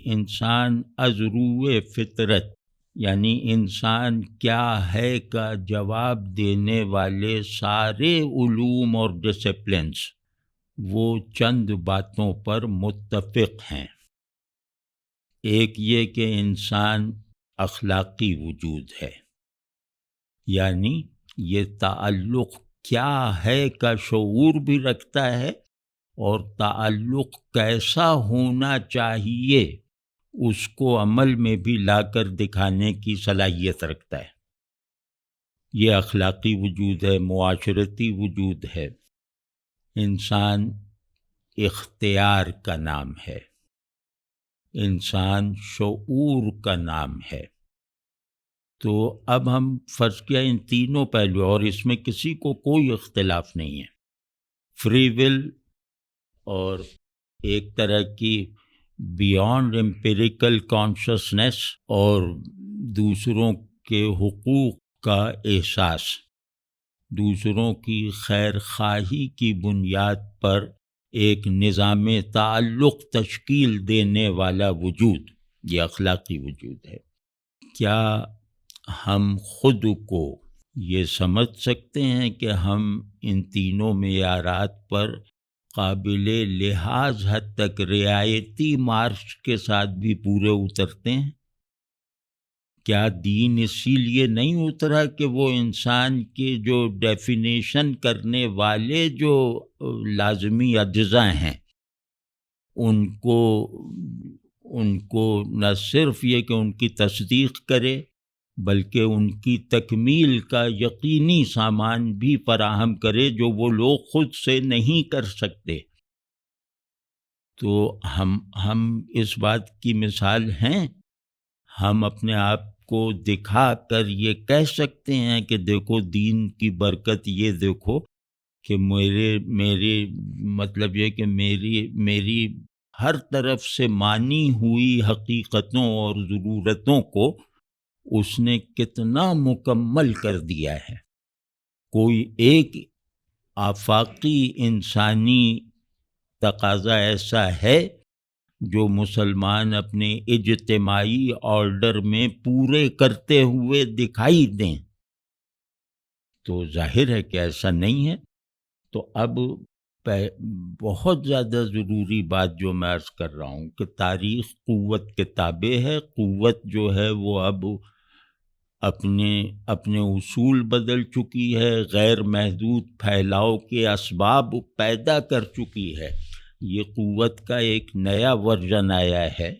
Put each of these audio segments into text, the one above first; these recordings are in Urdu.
انسان از روئے فطرت یعنی انسان کیا ہے کا جواب دینے والے سارے علوم اور ڈسپلنس وہ چند باتوں پر متفق ہیں۔ ایک یہ کہ انسان اخلاقی وجود ہے، یعنی یہ تعلق کیا ہے کا شعور بھی رکھتا ہے اور تعلق کیسا ہونا چاہیے اس کو عمل میں بھی لا کر دکھانے کی صلاحیت رکھتا ہے۔ یہ اخلاقی وجود ہے، معاشرتی وجود ہے۔ انسان اختیار کا نام ہے، انسان شعور کا نام ہے۔ تو اب ہم فرض کیا ان تینوں پہلو، اور اس میں کسی کو کوئی اختلاف نہیں ہے، فری ول اور ایک طرح کی بیانڈ امپیریکل کانشسنس اور دوسروں کے حقوق کا احساس، دوسروں کی خیر خواہی کی بنیاد پر ایک نظام تعلق تشکیل دینے والا وجود، یہ اخلاقی وجود ہے۔ کیا ہم خود کو یہ سمجھ سکتے ہیں کہ ہم ان تینوں معیارات پر قابل لحاظ حد تک رعایتی مارچ کے ساتھ بھی پورے اترتے ہیں؟ کیا دین اسی لیے نہیں اترا کہ وہ انسان کے جو ڈیفینیشن کرنے والے جو لازمی اجزاء ہیں ان کو نہ صرف یہ کہ ان کی تصدیق کرے بلکہ ان کی تکمیل کا یقینی سامان بھی فراہم کرے جو وہ لوگ خود سے نہیں کر سکتے۔ تو ہم اس بات کی مثال ہیں، ہم اپنے آپ کو دکھا کر یہ کہہ سکتے ہیں کہ دیکھو دین کی برکت، یہ دیکھو کہ میرے مطلب یہ کہ میری ہر طرف سے مانی ہوئی حقیقتوں اور ضرورتوں کو اس نے کتنا مکمل کر دیا ہے۔ کوئی ایک آفاقی انسانی تقاضا ایسا ہے جو مسلمان اپنے اجتماعی آرڈر میں پورے کرتے ہوئے دکھائی دیں؟ تو ظاہر ہے کہ ایسا نہیں ہے۔ تو اب بہت زیادہ ضروری بات جو میں عرض کر رہا ہوں کہ تاریخ قوت کے تابع ہے۔ قوت جو ہے وہ اب اپنے اصول بدل چکی ہے، غیر محدود پھیلاؤ کے اسباب پیدا کر چکی ہے۔ یہ قوت کا ایک نیا ورژن آیا ہے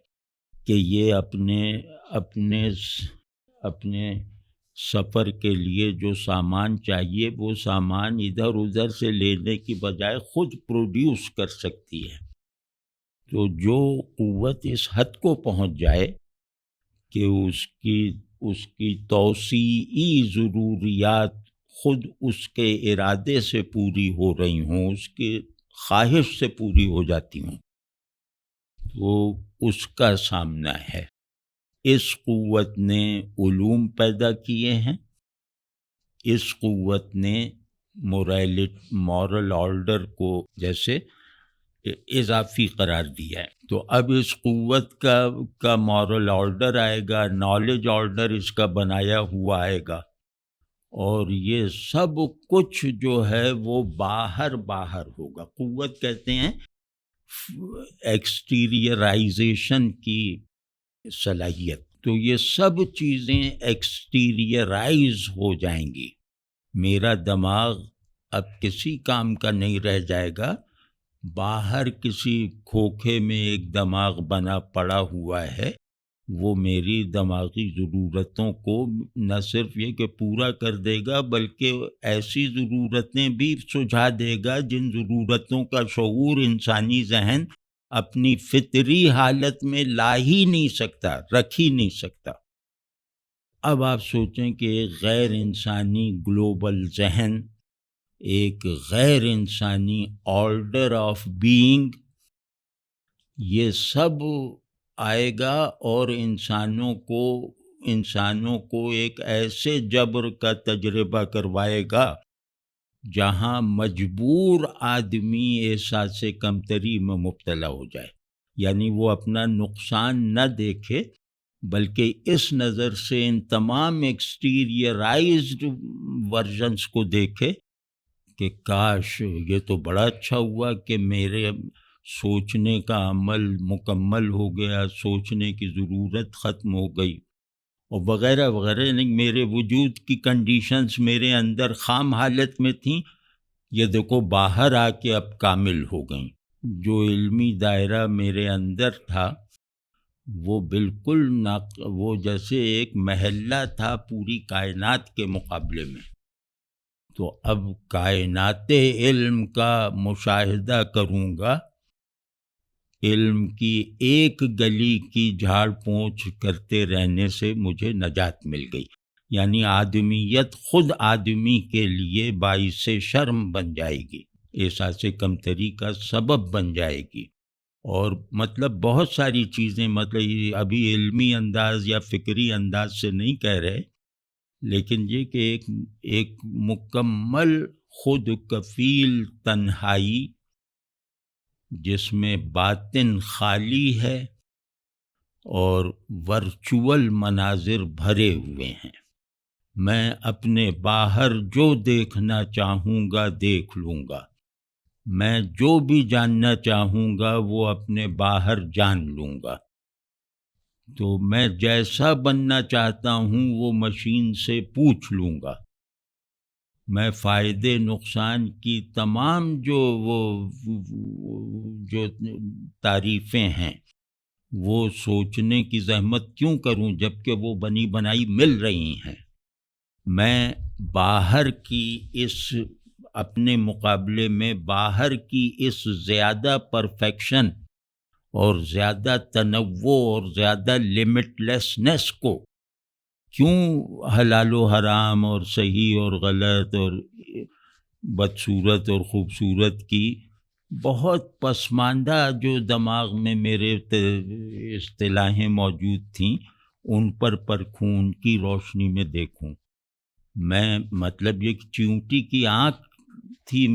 کہ یہ اپنے سفر کے لیے جو سامان چاہیے وہ سامان ادھر ادھر سے لینے کی بجائے خود پروڈیوس کر سکتی ہے۔ تو جو قوت اس حد کو پہنچ جائے کہ اس کی توسیعی ضروریات خود اس کے ارادے سے پوری ہو رہی ہوں، اس کی خواہش سے پوری ہو جاتی ہوں، وہ اس کا سامنا ہے۔ اس قوت نے علوم پیدا کیے ہیں، اس قوت نے مورل آرڈر کو جیسے اضافی قرار دیا ہے۔ تو اب اس قوت کا مورل آرڈر آئے گا، نالج آرڈر اس کا بنایا ہوا آئے گا، اور یہ سب کچھ جو ہے وہ باہر ہوگا۔ قوت کہتے ہیں ایکسٹیریئرائزیشن کی صلاحیت، تو یہ سب چیزیں ایکسٹیریئرائز ہو جائیں گی۔ میرا دماغ اب کسی کام کا نہیں رہ جائے گا، باہر کسی کھوکھے میں ایک دماغ بنا پڑا ہوا ہے، وہ میری دماغی ضرورتوں کو نہ صرف یہ کہ پورا کر دے گا بلکہ ایسی ضرورتیں بھی سجھا دے گا جن ضرورتوں کا شعور انسانی ذہن اپنی فطری حالت میں لا ہی نہیں سکتا، رکھ ہی نہیں سکتا۔ اب آپ سوچیں کہ ایک غیر انسانی گلوبل ذہن، ایک غیر انسانی آرڈر آف بینگ، یہ سب آئے گا اور انسانوں کو ایک ایسے جبر کا تجربہ کروائے گا جہاں مجبور آدمی احساس کمتری میں مبتلا ہو جائے۔ یعنی وہ اپنا نقصان نہ دیکھے بلکہ اس نظر سے ان تمام ایکسٹیریئرائزڈ ورژنس کو دیکھے کہ کاش یہ تو بڑا اچھا ہوا کہ میرے سوچنے کا عمل مکمل ہو گیا، سوچنے کی ضرورت ختم ہو گئی، اور وغیرہ وغیرہ. یعنی میرے وجود کی کنڈیشنز میرے اندر خام حالت میں تھیں، یہ دیکھو باہر آ کے اب کامل ہو گئیں. جو علمی دائرہ میرے اندر تھا وہ بالکل وہ جیسے ایک محلہ تھا پوری کائنات کے مقابلے میں. تو اب کائنات علم کا مشاہدہ کروں گا، علم کی ایک گلی کی جھاڑ پونچھ کرتے رہنے سے مجھے نجات مل گئی. یعنی آدمیت خود آدمی کے لیے باعث شرم بن جائے گی، احساس کمتری کا سبب بن جائے گی. اور مطلب بہت ساری چیزیں، مطلب ابھی علمی انداز یا فکری انداز سے نہیں کہہ رہے، لیکن یہ کہ ایک مکمل خود کفیل تنہائی جس میں باطن خالی ہے اور ورچوئل مناظر بھرے ہوئے ہیں. میں اپنے باہر جو دیکھنا چاہوں گا دیکھ لوں گا، میں جو بھی جاننا چاہوں گا وہ اپنے باہر جان لوں گا. تو میں جیسا بننا چاہتا ہوں وہ مشین سے پوچھ لوں گا. میں فائدے نقصان کی تمام جو تعریفیں ہیں وہ سوچنے کی زحمت کیوں کروں جب کہ وہ بنی بنائی مل رہی ہیں. میں باہر کی اس اپنے مقابلے میں باہر کی اس زیادہ پرفیکشن اور زیادہ تنوع اور زیادہ لمٹ لیسنس کو کیوں حلال و حرام اور صحیح اور غلط اور بدصورت اور خوبصورت کی بہت پسماندہ جو دماغ میں میرے اصطلاحیں موجود تھیں ان پر پرکھوں، ان کی روشنی میں دیکھوں. میں مطلب یہ چیونٹی کی آنکھ تھی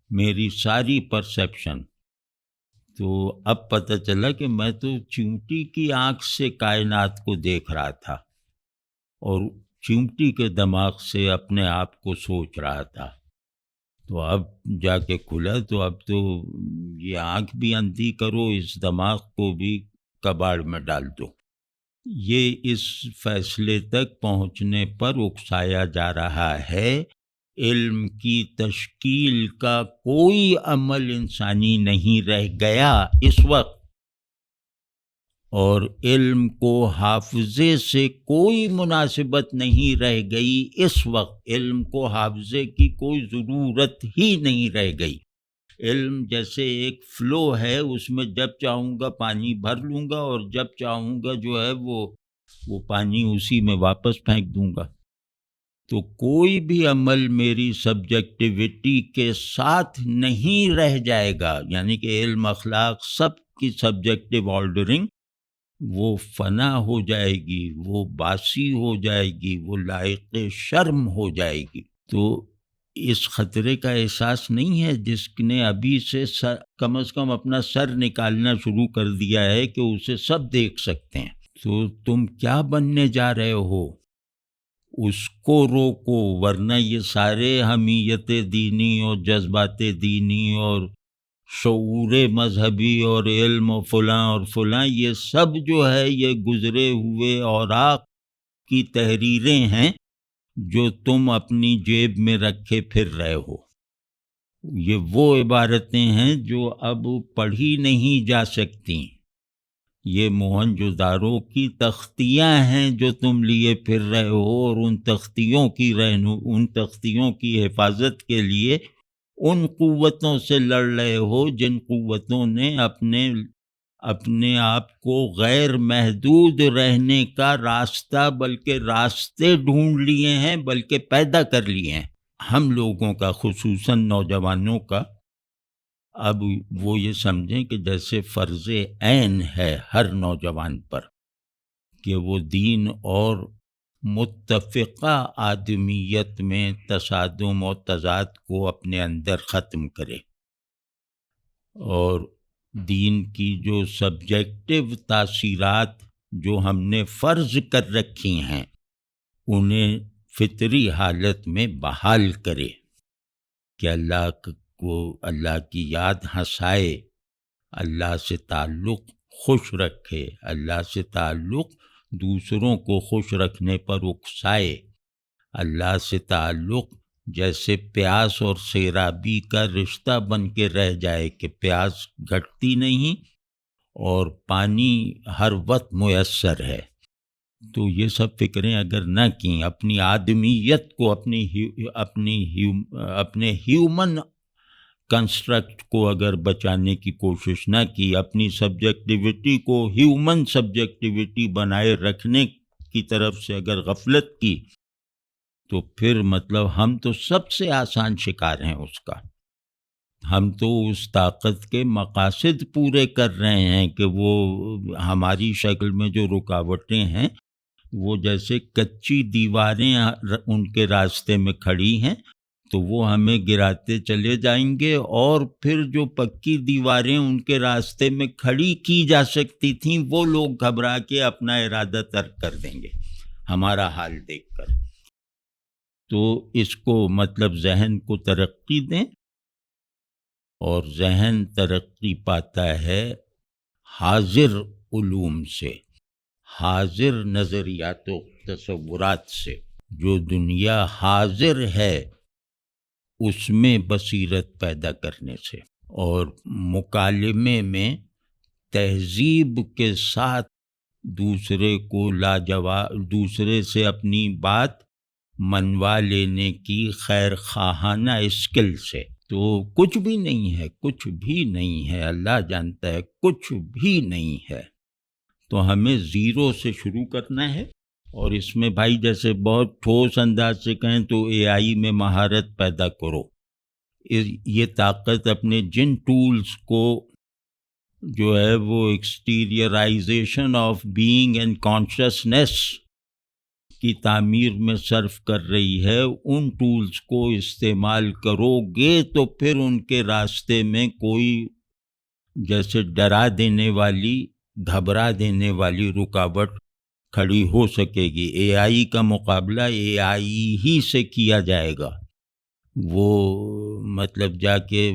میری ساری پرسیپشن. تو اب پتہ چلا کہ میں تو چیونٹی کی آنکھ سے کائنات کو دیکھ رہا تھا اور چیونٹی کے دماغ سے اپنے آپ کو سوچ رہا تھا. تو اب جا کے کھلا تو اب تو یہ آنکھ بھی اندھی کرو، اس دماغ کو بھی کباڑ میں ڈال دو. یہ اس فیصلے تک پہنچنے پر اکسایا جا رہا ہے علم کی تشکیل کا کوئی عمل انسانی نہیں رہ گیا اس وقت، اور علم کو حافظے سے کوئی مناسبت نہیں رہ گئی اس وقت. علم کو حافظے کی کوئی ضرورت ہی نہیں رہ گئی. علم جیسے ایک فلو ہے، اس میں جب چاہوں گا پانی بھر لوں گا اور جب چاہوں گا جو ہے وہ پانی اسی میں واپس پھینک دوں گا. تو کوئی بھی عمل میری سبجیکٹیوٹی کے ساتھ نہیں رہ جائے گا. یعنی کہ علم، اخلاق، سب کی سبجیکٹیو آرڈرنگ وہ فنا ہو جائے گی، وہ باسی ہو جائے گی، وہ لائق شرم ہو جائے گی. تو اس خطرے کا احساس نہیں ہے جس نے ابھی سے کم از کم اپنا سر نکالنا شروع کر دیا ہے کہ اسے سب دیکھ سکتے ہیں. تو تم کیا بننے جا رہے ہو اس کو روکو، ورنہ یہ سارے حمیت دینی اور جذبات دینی اور شعور مذہبی اور علم و فلاں یہ سب جو ہے یہ گزرے ہوئے اوراق کی تحریریں ہیں جو تم اپنی جیب میں رکھے پھر رہے ہو. یہ وہ عبارتیں ہیں جو اب پڑھی نہیں جا سکتی. یہ موہنجو دارو کی تختیاں ہیں جو تم لیے پھر رہے ہو، اور ان تختیوں کی حفاظت کے لیے ان قوتوں سے لڑ رہے ہو جن قوتوں نے اپنے آپ کو غیر محدود رہنے کا راستہ بلکہ راستے ڈھونڈ لیے ہیں، بلکہ پیدا کر لیے ہیں. ہم لوگوں کا، خصوصاً نوجوانوں کا، اب وہ یہ سمجھیں کہ جیسے فرض عین ہے ہر نوجوان پر کہ وہ دین اور متفقہ آدمیت میں تصادم و تضاد کو اپنے اندر ختم کرے. اور دین کی جو سبجیکٹو تاثیرات جو ہم نے فرض کر رکھی ہیں انہیں فطری حالت میں بحال کرے کہ اللہ کو اللہ کی یاد ہنسائے، اللہ سے تعلق خوش رکھے، اللہ سے تعلق دوسروں کو خوش رکھنے پر اکسائے، اللہ سے تعلق جیسے پیاس اور سیرابی کا رشتہ بن کے رہ جائے کہ پیاس گھٹتی نہیں اور پانی ہر وقت میسر ہے۔ تو یہ سب فکریں اگر نہ کیں، اپنی آدمیت کو اپنے ہیومن کنسٹرکٹ کو اگر بچانے کی کوشش نہ کی، اپنی سبجیکٹیوٹی کو ہیومن سبجیکٹیوٹی بنائے رکھنے کی طرف سے اگر غفلت کی، تو پھر مطلب ہم تو سب سے آسان شکار ہیں اس کا۔ ہم تو اس طاقت کے مقاصد پورے کر رہے ہیں کہ وہ ہماری شکل میں جو رکاوٹیں ہیں وہ جیسے کچی دیواریں ان کے راستے میں کھڑی ہیں تو وہ ہمیں گراتے چلے جائیں گے، اور پھر جو پکی دیواریں ان کے راستے میں کھڑی کی جا سکتی تھیں وہ لوگ گھبرا کے اپنا ارادہ ترک کر دیں گے ہمارا حال دیکھ کر۔ تو اس کو مطلب ذہن کو ترقی دیں، اور ذہن ترقی پاتا ہے حاضر علوم سے، حاضر نظریات و تصورات سے۔ جو دنیا حاضر ہے اس میں بصیرت پیدا کرنے سے، اور مکالمے میں تہذیب کے ساتھ دوسرے کو دوسرے سے اپنی بات منوا لینے کی خیر خواہانہ اسکل سے۔ تو کچھ بھی نہیں ہے، کچھ بھی نہیں ہے، اللہ جانتا ہے کچھ بھی نہیں ہے۔ تو ہمیں زیرو سے شروع کرنا ہے، اور اس میں بھائی جیسے بہت ٹھوس انداز سے کہیں تو اے آئی میں مہارت پیدا کرو۔ یہ طاقت اپنے جن ٹولز کو جو ہے وہ ایکسٹیریئرائزیشن آف بینگ اینڈ کانشسنس کی تعمیر میں صرف کر رہی ہے، ان ٹولز کو استعمال کرو گے تو پھر ان کے راستے میں کوئی جیسے ڈرا دینے والی، گھبرا دینے والی رکاوٹ کھڑی ہو سکے گی۔ اے آئی کا مقابلہ اے آئی ہی سے کیا جائے گا، وہ مطلب جا کے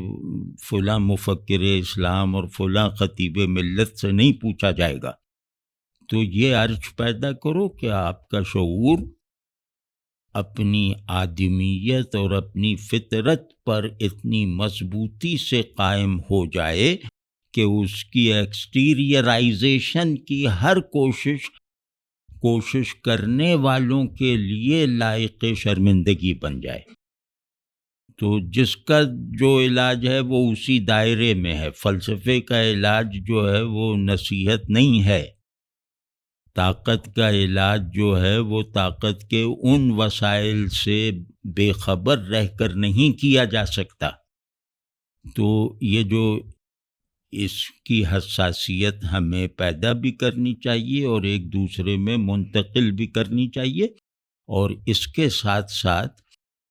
فلاں مفکر اسلام اور فلاں خطیب ملت سے نہیں پوچھا جائے گا۔ تو یہ عرض پیدا کرو کہ آپ کا شعور اپنی آدمیت اور اپنی فطرت پر اتنی مضبوطی سے قائم ہو جائے کہ اس کی ایکسٹیریئرائزیشن کی ہر کوشش کرنے والوں کے لیے لائق شرمندگی بن جائے۔ تو جس کا جو علاج ہے وہ اسی دائرے میں ہے۔ فلسفے کا علاج جو ہے وہ نصیحت نہیں ہے، طاقت کا علاج جو ہے وہ طاقت کے ان وسائل سے بے خبر رہ کر نہیں کیا جا سکتا۔ تو یہ جو اس کی حساسیت ہمیں پیدا بھی کرنی چاہیے اور ایک دوسرے میں منتقل بھی کرنی چاہیے، اور اس کے ساتھ ساتھ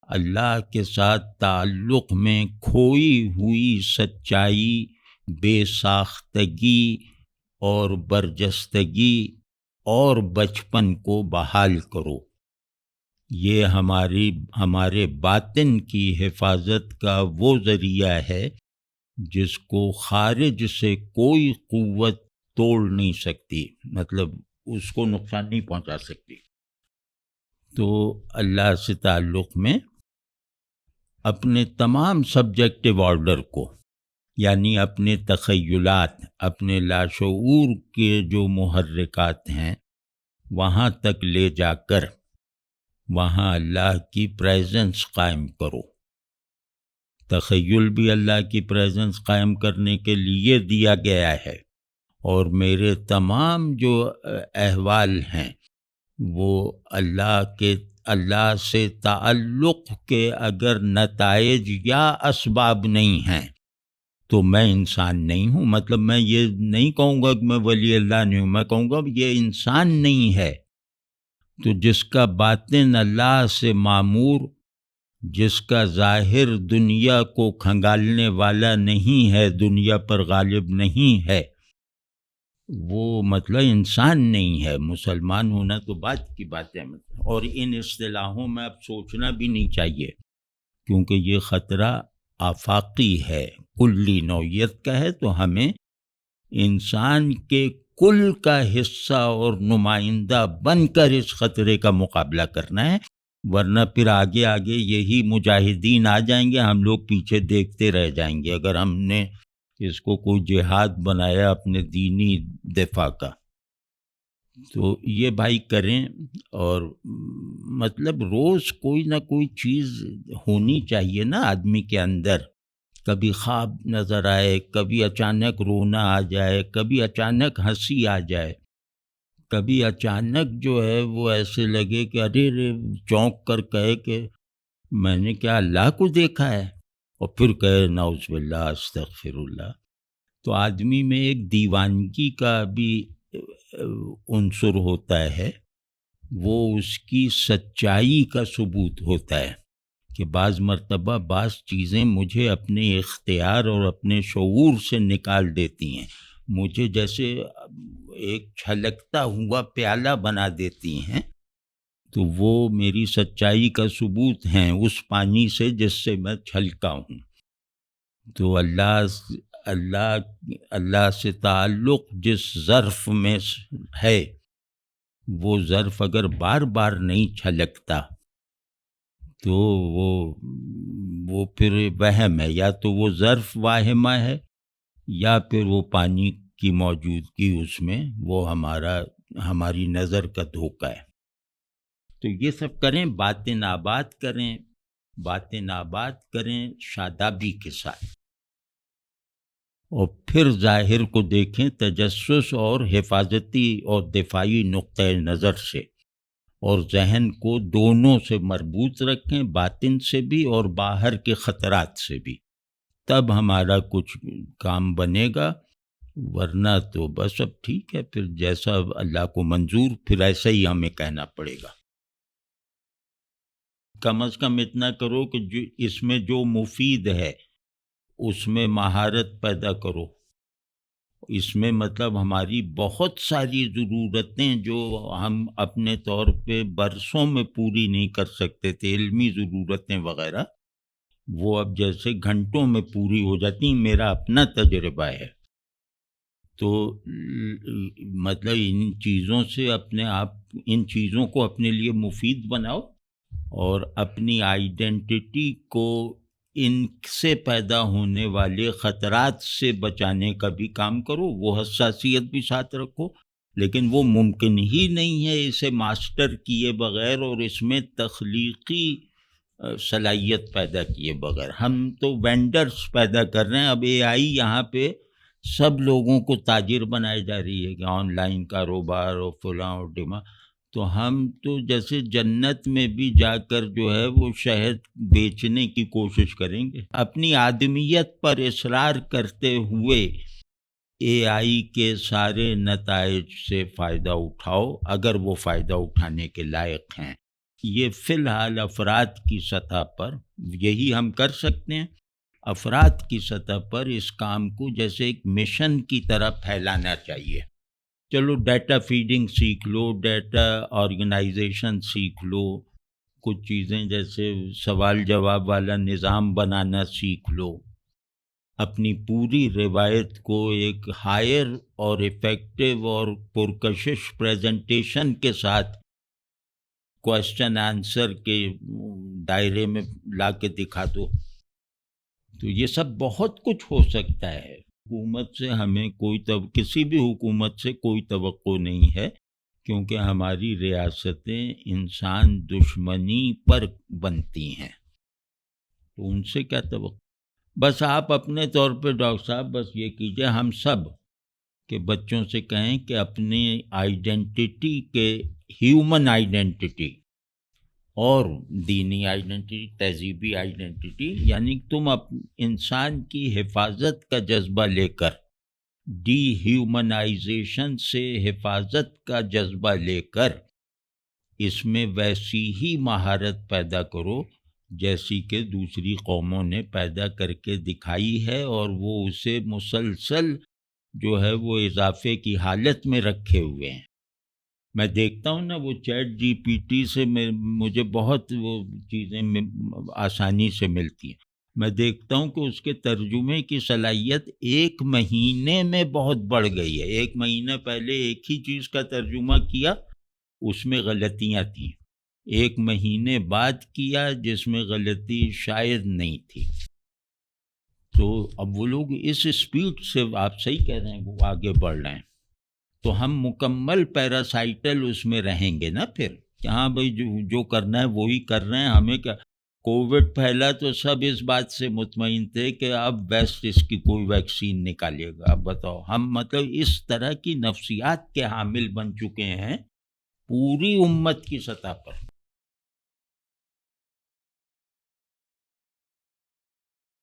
اللہ کے ساتھ تعلق میں کھوئی ہوئی سچائی، بے ساختگی اور برجستگی اور بچپن کو بحال کرو۔ یہ ہمارے باطن کی حفاظت کا وہ ذریعہ ہے جس کو خارج سے کوئی قوت توڑ نہیں سکتی، مطلب اس کو نقصان نہیں پہنچا سکتی۔ تو اللہ سے تعلق میں اپنے تمام سبجیکٹو آرڈر کو، یعنی اپنے تخیلات، اپنے لاشعور کے جو محرکات ہیں وہاں تک لے جا کر وہاں اللہ کی پریزنس قائم کرو۔ تخیل بھی اللہ کی پریزنس قائم کرنے کے لیے دیا گیا ہے، اور میرے تمام جو احوال ہیں وہ اللہ سے تعلق کے اگر نتائج یا اسباب نہیں ہیں تو میں انسان نہیں ہوں۔ مطلب میں یہ نہیں کہوں گا کہ میں ولی اللہ نہیں ہوں، میں کہوں گا یہ انسان نہیں ہے۔ تو جس کا باطن اللہ سے معمور جس کا ظاہر دنیا کو کھنگالنے والا نہیں ہے، دنیا پر غالب نہیں ہے، وہ مطلب انسان نہیں ہے۔ مسلمان ہونا تو بات کی بات ہے، اور ان اصطلاحوں میں اب سوچنا بھی نہیں چاہیے، کیونکہ یہ خطرہ آفاقی ہے، کلی نوعیت کا ہے، تو ہمیں انسان کے کل کا حصہ اور نمائندہ بن کر اس خطرے کا مقابلہ کرنا ہے، ورنہ پھر آگے آگے یہی مجاہدین آ جائیں گے، ہم لوگ پیچھے دیکھتے رہ جائیں گے اگر ہم نے اس کو کوئی جہاد بنایا اپنے دینی دفاع کا۔ تو یہ بھائی کریں، اور مطلب روز کوئی نہ کوئی چیز ہونی چاہیے نا آدمی کے اندر، کبھی خواب نظر آئے، کبھی اچانک رونا آ جائے، کبھی اچانک ہنسی آ جائے، کبھی اچانک جو ہے وہ ایسے لگے کہ ارے رے، چونک کر کہے کہ میں نے کیا اللہ کو دیکھا ہے، اور پھر کہے نعوذ باللہ استغفر اللہ۔ تو آدمی میں ایک دیوانگی کا بھی عنصر ہوتا ہے، وہ اس کی سچائی کا ثبوت ہوتا ہے کہ بعض مرتبہ بعض چیزیں مجھے اپنے اختیار اور اپنے شعور سے نکال دیتی ہیں، مجھے جیسے ایک چھلکتا ہوا پیالہ بنا دیتی ہیں، تو وہ میری سچائی کا ثبوت ہیں اس پانی سے جس سے میں چھلکا ہوں۔ تو اللہ سے تعلق جس ظرف میں ہے، وہ ظرف اگر بار بار نہیں چھلکتا تو وہ پھر وہم ہے، یا تو وہ ظرف واہمہ ہے، یا پھر وہ پانی کی موجودگی اس میں وہ ہماری نظر کا دھوکہ ہے۔ تو یہ سب کریں، باطن آباد کریں، باطن آباد کریں شادابی کے ساتھ، اور پھر ظاہر کو دیکھیں تجسس اور حفاظتی اور دفاعی نقطۂ نظر سے، اور ذہن کو دونوں سے مربوط رکھیں، باطن سے بھی اور باہر کے خطرات سے بھی، تب ہمارا کچھ کام بنے گا، ورنہ تو بس اب ٹھیک ہے، پھر جیسا اللہ کو منظور پھر ایسا ہی ہمیں کہنا پڑے گا۔ کم از کم اتنا کرو کہ اس میں جو مفید ہے اس میں مہارت پیدا کرو، اس میں مطلب ہماری بہت ساری ضرورتیں جو ہم اپنے طور پہ برسوں میں پوری نہیں کر سکتے تھے، علمی ضرورتیں وغیرہ، وہ اب جیسے گھنٹوں میں پوری ہو جاتی ہیں، میرا اپنا تجربہ ہے۔ تو مطلب ان چیزوں سے ان چیزوں کو اپنے لیے مفید بناؤ، اور اپنی آئیڈینٹی کو ان سے پیدا ہونے والے خطرات سے بچانے کا بھی کام کرو، وہ حساسیت بھی ساتھ رکھو، لیکن وہ ممکن ہی نہیں ہے اسے ماسٹر کیے بغیر اور اس میں تخلیقی صلاحیت پیدا کیے بغیر۔ ہم تو وینڈرز پیدا کر رہے ہیں، اب اے آئی یہاں پہ سب لوگوں کو تاجر بنائے جا رہی ہے کہ آن لائن کاروبار اور فلاں اور ڈیما، تو ہم تو جیسے جنت میں بھی جا کر جو ہے وہ شہد بیچنے کی کوشش کریں گے۔ اپنی آدمیت پر اصرار کرتے ہوئے اے آئی کے سارے نتائج سے فائدہ اٹھاؤ، اگر وہ فائدہ اٹھانے کے لائق ہیں۔ یہ فی الحال افراد کی سطح پر یہی ہم کر سکتے ہیں، افراد کی سطح پر اس کام کو جیسے ایک مشن کی طرح پھیلانا چاہیے۔ چلو ڈیٹا فیڈنگ سیکھ لو، ڈیٹا آرگنائزیشن سیکھ لو، کچھ چیزیں جیسے سوال جواب والا نظام بنانا سیکھ لو، اپنی پوری روایت کو ایک ہائر اور ایفیکٹو اور پرکشش پریزنٹیشن کے ساتھ کوشچن آنسر کے دائرے میں لا کے دکھا دو۔ تو یہ سب بہت کچھ ہو سکتا ہے۔ حکومت سے ہمیں کسی بھی حکومت سے کوئی توقع نہیں ہے، کیونکہ ہماری ریاستیں انسان دشمنی پر بنتی ہیں، تو ان سے کیا توقع۔ بس آپ اپنے طور پہ ڈاکٹر صاحب بس یہ کیجئے، ہم سب کے بچوں سے کہیں کہ اپنی آئیڈینٹی کے ہیومن آئیڈینٹی اور دینی آئیڈینٹی، تہذیبی آئیڈینٹی، یعنی تم انسان کی حفاظت کا جذبہ لے کر، ڈی ہیومنائزیشن سے حفاظت کا جذبہ لے کر، اس میں ویسی ہی مہارت پیدا کرو جیسی کہ دوسری قوموں نے پیدا کر کے دکھائی ہے، اور وہ اسے مسلسل جو ہے وہ اضافے کی حالت میں رکھے ہوئے ہیں۔ میں دیکھتا ہوں نا، وہ چیٹ جی پی ٹی سے مجھے بہت وہ چیزیں آسانی سے ملتی ہیں۔ میں دیکھتا ہوں کہ اس کے ترجمے کی صلاحیت 1 مہینے میں بہت بڑھ گئی ہے۔ 1 مہینہ پہلے ایک ہی چیز کا ترجمہ کیا، اس میں غلطیاں تھیں۔ 1 مہینے بعد کیا جس میں غلطی شاید نہیں تھی۔ تو اب وہ لوگ اس اسپیڈ سے، آپ صحیح کہہ رہے ہیں، وہ آگے بڑھ رہے ہیں، تو ہم مکمل پیراسائٹل اس میں رہیں گے نا پھر، کہ ہاں بھائی جو کرنا ہے وہی کر رہے ہیں، ہمیں کیا۔ کووڈ پھیلا تو سب اس بات سے مطمئن تھے کہ اب بیسٹ اس کی کوئی ویکسین نکالے گا۔ اب بتاؤ، ہم مطلب اس طرح کی نفسیات کے حامل بن چکے ہیں پوری امت کی سطح پر۔